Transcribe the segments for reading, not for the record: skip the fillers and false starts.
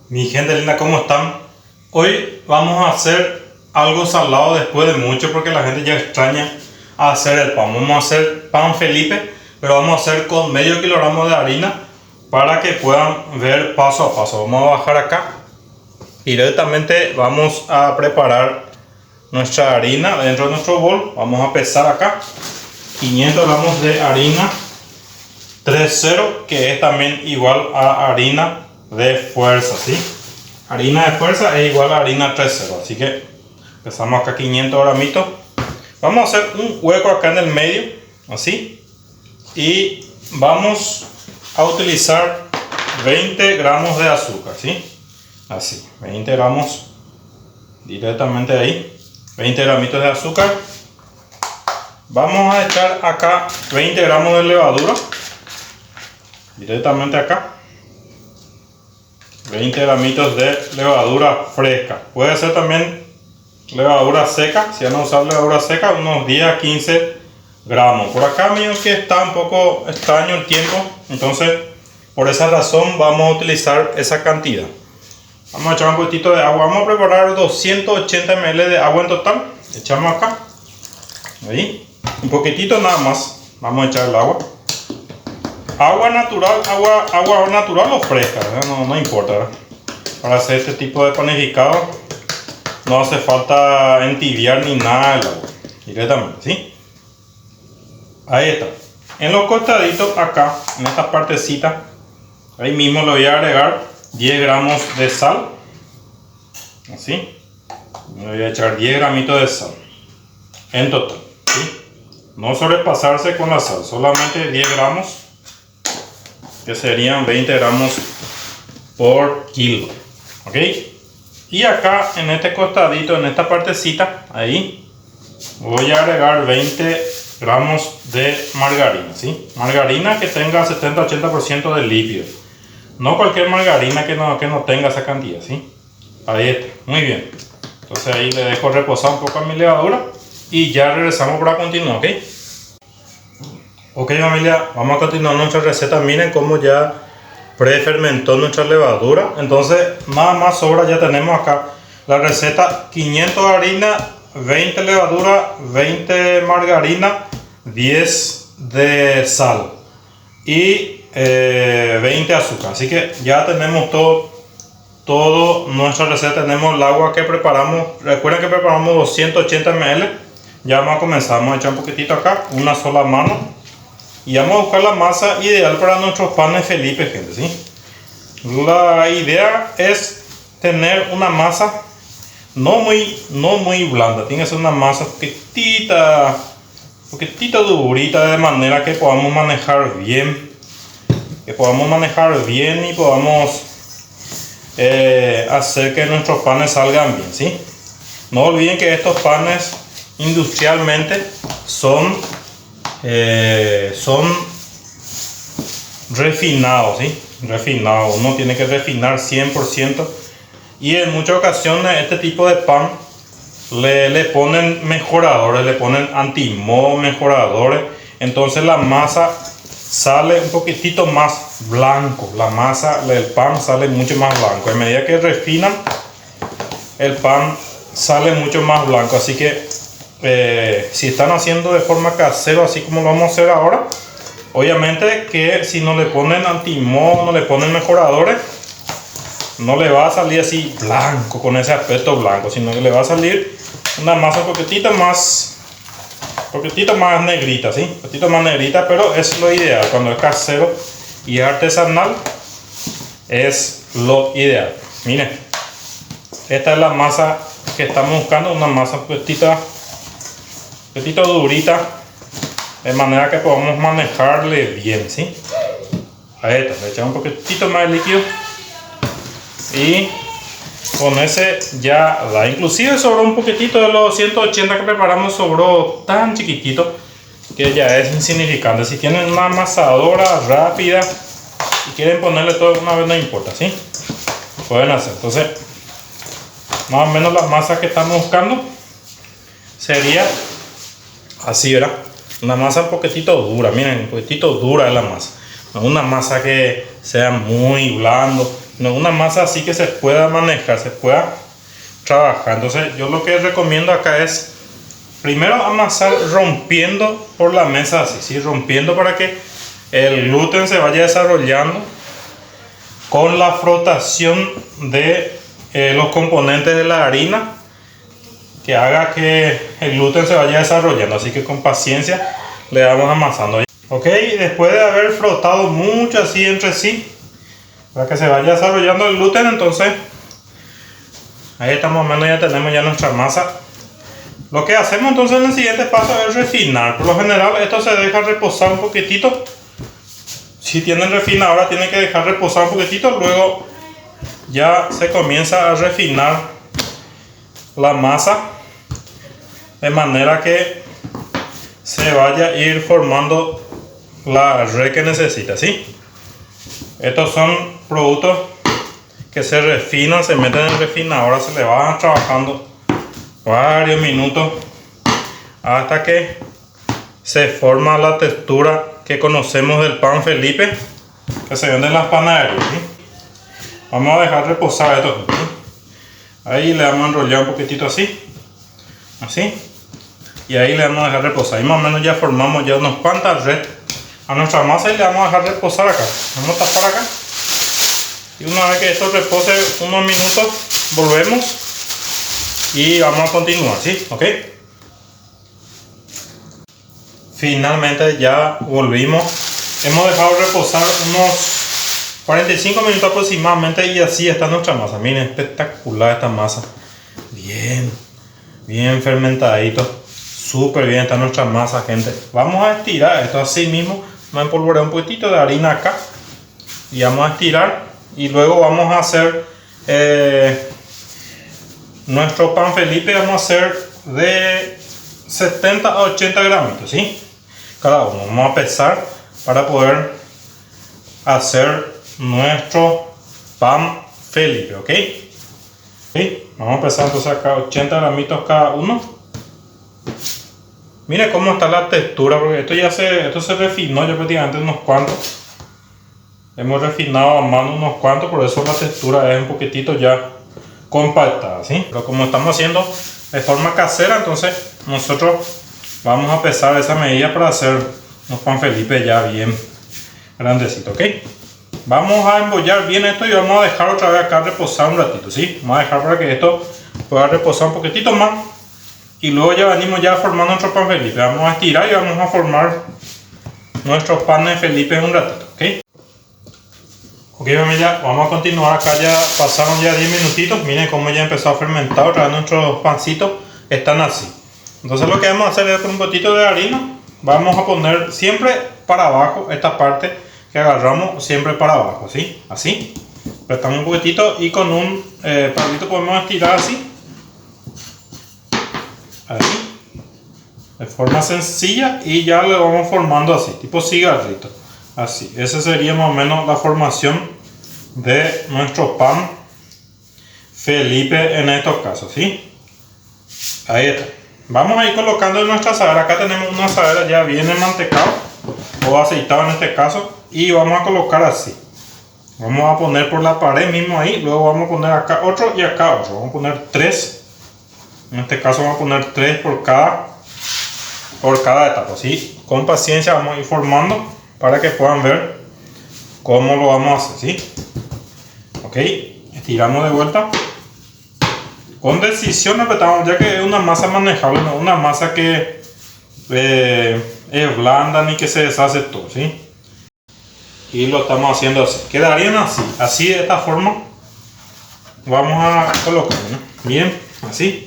Mi gente linda, ¿cómo están? Hoy vamos a hacer algo salado después de mucho porque la gente ya extraña hacer el pan. Vamos a hacer pan Felipe, pero vamos a hacer con medio kilogramo de harina para que puedan ver paso a paso. Vamos a bajar acá y directamente vamos a preparar nuestra harina dentro de nuestro bol. Vamos a pesar acá 500 gramos de harina 3.0, que es también igual a harina de fuerza, ¿sí? Harina de fuerza es igual a harina 3.0, así que empezamos acá 500 gramitos. Vamos a hacer un hueco acá en el medio, así, y vamos a utilizar 20 gramos de azúcar, ¿sí? Así, 20 gramos directamente ahí, 20 gramitos de azúcar. Vamos a echar acá 20 gramos de levadura, directamente acá. 20 gramitos de levadura fresca. Puede ser también levadura seca. Si van a usar levadura seca, unos 10 a 15 gramos. Por acá miren que está un poco extraño el tiempo, entonces por esa razón vamos a utilizar esa cantidad. Vamos a echar un poquitito de agua. Vamos a preparar 280 ml de agua en total. Echamos acá. Ahí. Un poquitito nada más. Vamos a echar el agua. Agua natural, agua natural o fresca, no importa, ¿verdad? Para hacer este tipo de panificado no hace falta entibiar ni nada el agua, directamente, ¿sí? Ahí está. En los costaditos acá, en esta partecita, ahí mismo le voy a agregar 10 gramos de sal, así. Le voy a echar 10 gramitos de sal en total, ¿sí? No sobrepasarse con la sal, solamente 10 gramos, que serían 20 gramos por kilo, ¿ok? Y acá en este costadito, en esta partecita, ahí voy a agregar 20 gramos de margarina, ¿sí? Margarina que tenga 70-80% de lípido, no cualquier margarina que no tenga esa cantidad, ¿sí? Ahí está, muy bien. Entonces ahí le dejo reposar un poco a mi levadura y ya regresamos para continuar, ¿ok? Ok familia, vamos a continuar nuestra receta. Miren cómo ya prefermentó nuestra levadura. Entonces nada más sobra, ya tenemos acá la receta: 500 harina, 20 levadura, 20 margarina, 10 de sal y 20 azúcar. Así que ya tenemos todo nuestra receta. Tenemos el agua que preparamos. Recuerden que preparamos 280 ml. Ya vamos a comenzar. Vamos a echar un poquitito acá, una sola mano. Y vamos a buscar la masa ideal para nuestros panes Felipe, gente, ¿sí? La idea es tener una masa no muy blanda. Tiene que ser una masa poquitita durita, de manera que podamos manejar bien. Y podamos hacer que nuestros panes salgan bien, ¿sí? No olviden que estos panes industrialmente son refinados, ¿sí? Refinados. Uno tiene que refinar 100%, y en muchas ocasiones este tipo de pan le ponen mejoradores, le ponen antimoho mejoradores, entonces la masa sale un poquitito más blanco. La masa del pan sale mucho más blanco. A medida que refinan, el pan sale mucho más blanco. Así que si están haciendo de forma casera, así como lo vamos a hacer ahora, obviamente que si no le ponen antimoho, no le ponen mejoradores, no le va a salir así blanco, con ese aspecto blanco, sino que le va a salir una masa un poquitito más negrita, ¿sí? Un poquitito más negrita, pero es lo ideal. Cuando es casero y artesanal, es lo ideal. Miren, esta es la masa que estamos buscando, una masa un poquitito durita, de manera que podamos manejarle bien, ¿sí? Ahí está, le echamos un poquitito más de líquido y con ese ya da. Inclusive sobró un poquitito de los 180 que preparamos, sobró tan chiquitito que ya es insignificante. Si tienen una amasadora rápida y quieren ponerle todo de una vez, no importa, ¿sí? Pueden hacer. Entonces más o menos la masa que estamos buscando sería así, ¿verdad? Una masa un poquitito dura. Miren, un poquitito dura es la masa. No una masa que sea muy blando, no una masa así que se pueda manejar, se pueda trabajar. Entonces yo lo que recomiendo acá es primero amasar rompiendo por la mesa así, ¿sí? Rompiendo para que el gluten se vaya desarrollando con la frotación de los componentes de la harina, que haga que el gluten se vaya desarrollando. Así que con paciencia le vamos amasando. Ok, después de haber frotado mucho así entre sí para que se vaya desarrollando el gluten, entonces ahí estamos, más o menos ya tenemos ya nuestra masa. Lo que hacemos entonces en el siguiente paso es refinar. Por lo general esto se deja reposar un poquitito. Si tienen refinadora tienen que dejar reposar un poquitito, luego ya se comienza a refinar la masa de manera que se vaya a ir formando la red que necesita, ¿sí? Estos son productos que se refinan, se meten en el refinador, se le van trabajando varios minutos hasta que se forma la textura que conocemos del pan Felipe que se vende en las panaderías, ¿sí? Vamos a dejar reposar esto, ¿sí? Ahí le vamos a enrollar un poquitito así, y ahí le vamos a dejar reposar. Y más o menos ya formamos ya unos cuantas redes a nuestra masa y le vamos a dejar reposar acá. Vamos a tapar acá y una vez que esto repose unos minutos volvemos y vamos a continuar, ¿sí? Ok. Finalmente ya volvimos. Hemos dejado reposar unos 45 minutos aproximadamente y así está nuestra masa. Miren, espectacular esta masa. Bien fermentadito. Súper bien está nuestra masa, gente. Vamos a estirar esto así mismo. Vamos a empolvorear un poquitito de harina acá y vamos a estirar y luego vamos a hacer nuestro pan Felipe. Vamos a hacer de 70 a 80 gramitos, ¿sí? Cada uno. Vamos a pesar para poder hacer nuestro pan Felipe, ¿ok? ¿Sí? Vamos a pesar entonces acá 80 gramitos cada uno. Mire cómo está la textura, porque esto se refinó ya prácticamente unos cuantos. Hemos refinado a mano unos cuantos, por eso la textura es un poquitito ya compactada, ¿sí? Pero como estamos haciendo de forma casera, entonces nosotros vamos a pesar esa medida para hacer unos pan Felipe ya bien grandecitos, ¿ok? Vamos a embollar bien esto y vamos a dejar otra vez acá reposar un ratito, ¿sí? Vamos a dejar para que esto pueda reposar un poquitito más. Y luego ya venimos ya a formar nuestro pan Felipe. Vamos a estirar y vamos a formar nuestros panes Felipe en un ratito, ¿ok? Ok, familia, vamos a continuar acá. Ya pasaron ya 10 minutitos. Miren cómo ya empezó a fermentar. Otra vez nuestros pancitos están así. Entonces lo que vamos a hacer es con un poquito de harina. Vamos a poner siempre para abajo esta parte que agarramos, siempre para abajo, ¿sí? Así. Apretamos un poquitito y con un palito podemos estirar así. Así, de forma sencilla, y ya le vamos formando así, tipo cigarrito, así. Esa sería más o menos la formación de nuestro pan Felipe en estos casos, ¿sí? Ahí está. Vamos a ir colocando en nuestra asadera. Acá tenemos una asadera ya bien enmantecado o aceitado en este caso, y vamos a colocar así. Vamos a poner por la pared mismo ahí, luego vamos a poner acá otro y acá otro. Vamos a poner 3. En este caso vamos a poner 3 por cada etapa, ¿sí? Con paciencia vamos a ir formando para que puedan ver cómo lo vamos a hacer, ¿sí? Ok, estiramos de vuelta. Con decisión apretamos, ya que es una masa manejable, no una masa que es blanda ni que se deshace todo, ¿sí? Y lo estamos haciendo así. Quedarían así de esta forma. Vamos a colocar, ¿no? Bien, así.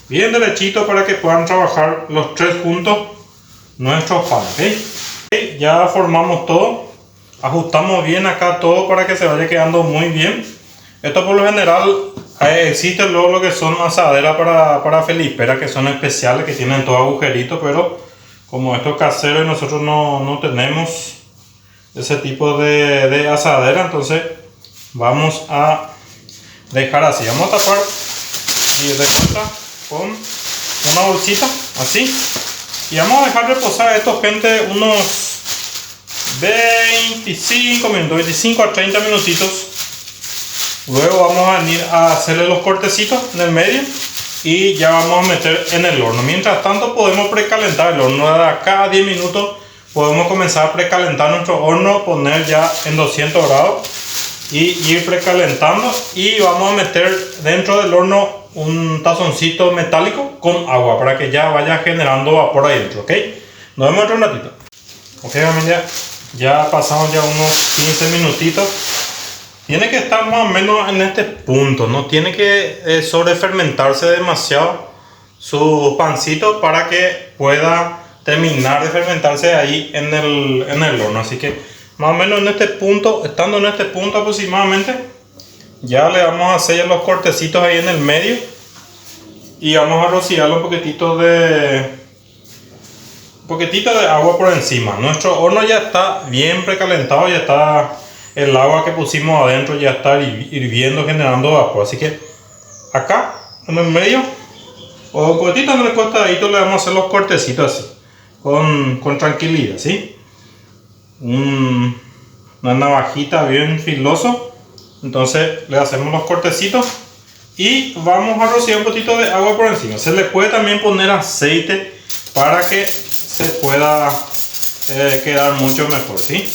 Bien derechito para que puedan trabajar los 3 juntos nuestros panes, ¿okay? Ya formamos todo, ajustamos bien acá todo para que se vaya quedando muy bien. Esto por lo general existe luego lo que son asaderas para felipera, que son especiales, que tienen todo agujerito, pero como esto es casero y nosotros no tenemos ese tipo de asadera, entonces vamos a dejar así. Vamos a tapar y de cuenta con una bolsita así, y vamos a dejar reposar esto, gente, unos 25 minutos, 25 a 30 minutitos, Luego vamos a venir a hacerle los cortecitos en el medio y ya vamos a meter en el horno. Mientras tanto podemos precalentar el horno. De acá a 10 minutos podemos comenzar a precalentar nuestro horno, poner ya en 200 grados y ir precalentando. Y vamos a meter dentro del horno un tazoncito metálico con agua para que ya vaya generando vapor ahí dentro, ¿ok? Nos vemos dentro de un ratito. Ok, familia, ya pasamos ya unos 15 minutitos. Tiene que estar más o menos en este punto, no tiene que sobrefermentarse demasiado su pancito para que pueda terminar de fermentarse ahí en el horno. Así que más o menos en este punto, estando en este punto aproximadamente, ya le vamos a hacer los cortecitos ahí en el medio y vamos a rociarle un poquitito de agua por encima. Nuestro horno ya está bien precalentado, ya está el agua que pusimos adentro, ya está hirviendo, generando vapor. Así que acá en el medio o un poquitito en el costadito le vamos a hacer los cortecitos así con tranquilidad, ¿sí? Una navajita bien filoso. Entonces le hacemos los cortecitos y vamos a rociar un poquito de agua por encima. Se le puede también poner aceite para que se pueda quedar mucho mejor, ¿sí?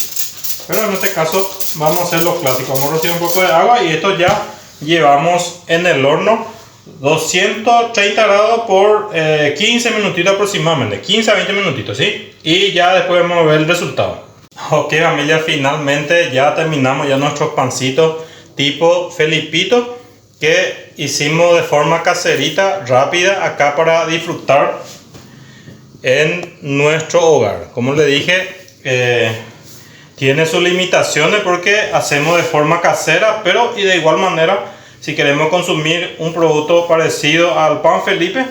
Pero en este caso vamos a hacer lo clásico. Vamos a rociar un poco de agua y esto ya llevamos en el horno 230 grados por 15 minutitos aproximadamente, 15 a 20 minutitos, ¿sí? Y ya después vamos a ver el resultado. Ok, familia, finalmente ya terminamos ya nuestros pancitos tipo Felipito que hicimos de forma caserita, rápida, acá para disfrutar en nuestro hogar. Como le dije, tiene sus limitaciones porque hacemos de forma casera, pero y de igual manera, si queremos consumir un producto parecido al pan Felipe,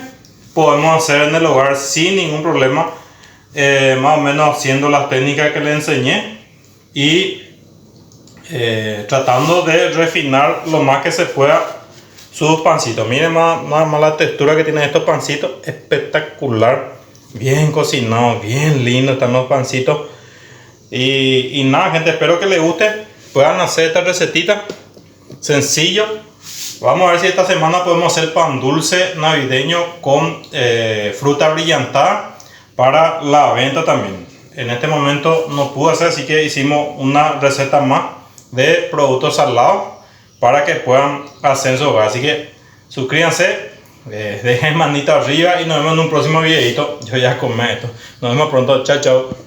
podemos hacer en el hogar sin ningún problema, más o menos haciendo las técnicas que le enseñé y tratando de refinar lo más que se pueda sus pancitos. Miren nada más la textura que tienen estos pancitos, espectacular, bien cocinados, bien lindos están los pancitos. Y nada, gente, espero que les guste, puedan hacer esta recetita sencillo. Vamos a ver si esta semana podemos hacer pan dulce navideño con fruta brillantada para la venta también. En este momento no pude hacer, así que hicimos una receta más de productos salados para que puedan hacer en su hogar. Así que suscríbanse, dejen manito arriba y nos vemos en un próximo videito. Yo ya comí esto. Nos vemos pronto, chao chao.